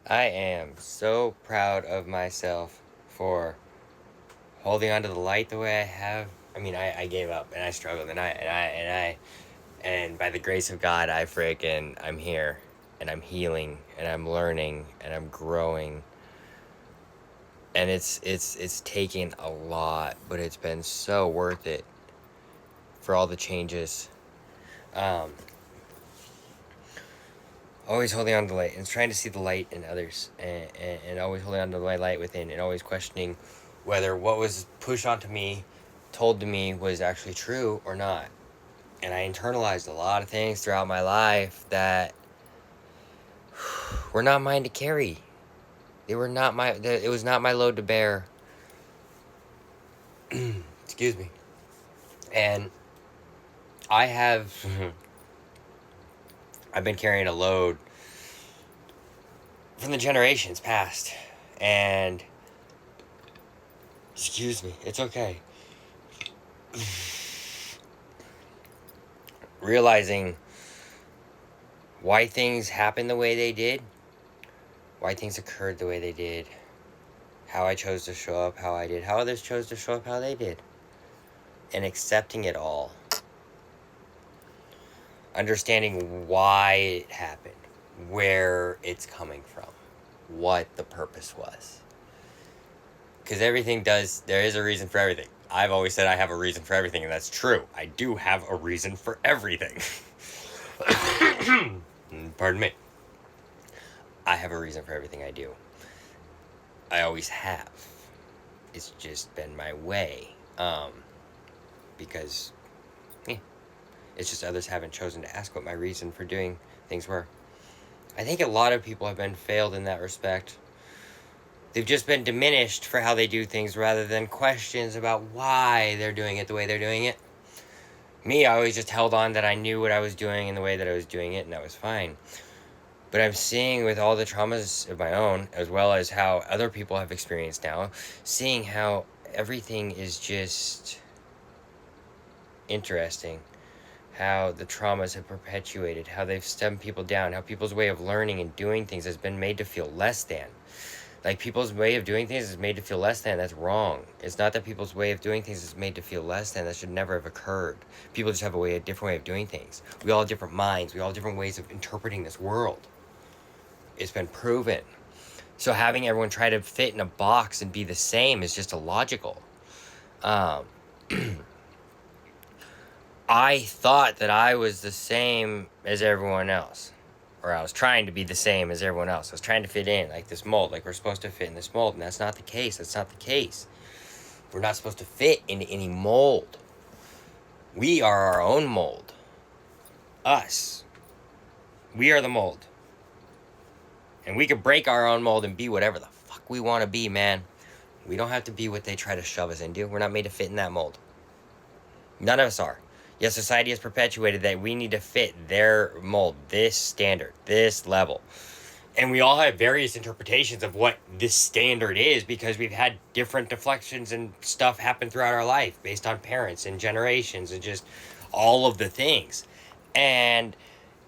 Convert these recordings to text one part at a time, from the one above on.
I am so proud of myself for holding on to the light the way I have. I mean, I gave up and I struggled and by the grace of God, I'm here and I'm healing and I'm learning and I'm growing. And it's taken a lot, but it's been so worth it for all the changes. Always holding on to the light and trying to see the light in others, and always holding on to my light within, and always questioning whether what was pushed onto me, told to me, was actually true or not. And I internalized a lot of things throughout my life that were not mine to carry. They were not my. It was not my load to bear. Excuse me. And I have. I've been carrying a load from the generations past, and excuse me, it's okay. Realizing why things happened the way they did, why things occurred the way they did, how I chose to show up how I did, how others chose to show up how they did, and accepting it all. Understanding why it happened, where it's coming from, what the purpose was. Because there is a reason for everything. I've always said I have a reason for everything, and that's true. I do have a reason for everything. Pardon me. I have a reason for everything I do. I always have. It's just been my way. Because it's just others haven't chosen to ask what my reason for doing things were. I think a lot of people have been failed in that respect. They've just been diminished for how they do things rather than questions about why they're doing it the way they're doing it. Me, I always just held on that I knew what I was doing in the way that I was doing it, and that was fine. But I'm seeing with all the traumas of my own, as well as how other people have experienced now, seeing how everything is just interesting. How the traumas have perpetuated, how they've stemmed people down, how people's way of learning and doing things has been made to feel less than. Like, people's way of doing things is made to feel less than. That's wrong. It's not that people's way of doing things is made to feel less than. That should never have occurred. People just have a different way of doing things. We all have different minds. We all have different ways of interpreting this world. It's been proven. So having everyone try to fit in a box and be the same is just illogical. I thought that I was the same as everyone else. Or I was trying to be the same as everyone else. I was trying to fit in, like this mold, like we're supposed to fit in this mold. And that's not the case. That's not the case. We're not supposed to fit into any mold. We are our own mold. Us. We are the mold. And we can break our own mold and be whatever the fuck we want to be, man. We don't have to be what they try to shove us into. We're not made to fit in that mold. None of us are. Yes, society has perpetuated that we need to fit their mold, this standard, this level. And we all have various interpretations of what this standard is because we've had different deflections and stuff happen throughout our life based on parents and generations and just all of the things. And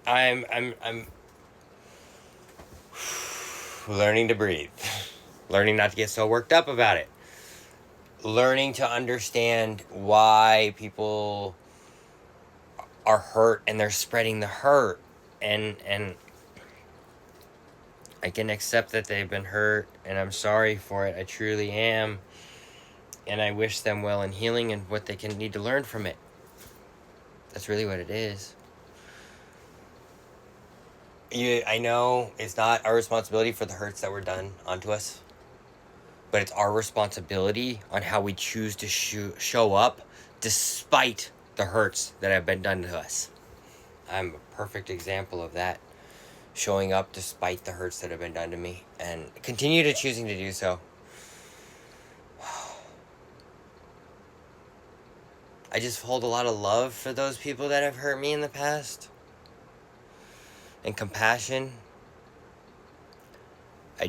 I'm learning to breathe. Learning not to get so worked up about it. Learning to understand why people are hurt and they're spreading the hurt, and I can accept that they've been hurt and I'm sorry for it. I truly am, and I wish them well in healing and what they can need to learn from it. That's really what it is. I know it's not our responsibility for the hurts that were done onto us, but it's our responsibility on how we choose to show up despite the hurts that have been done to us. I'm a perfect example of that. Showing up despite the hurts that have been done to me, and continue to choosing to do so. I just hold a lot of love for those people that have hurt me in the past, and compassion. I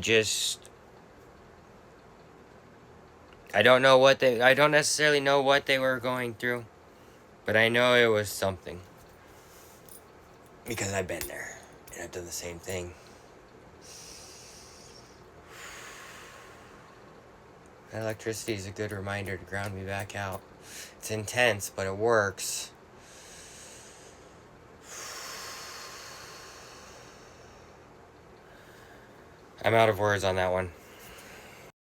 don't necessarily know what they were going through, but I know it was something. Because I've been there, and I've done the same thing. Electricity is a good reminder to ground me back out. It's intense, but it works. I'm out of words on that one.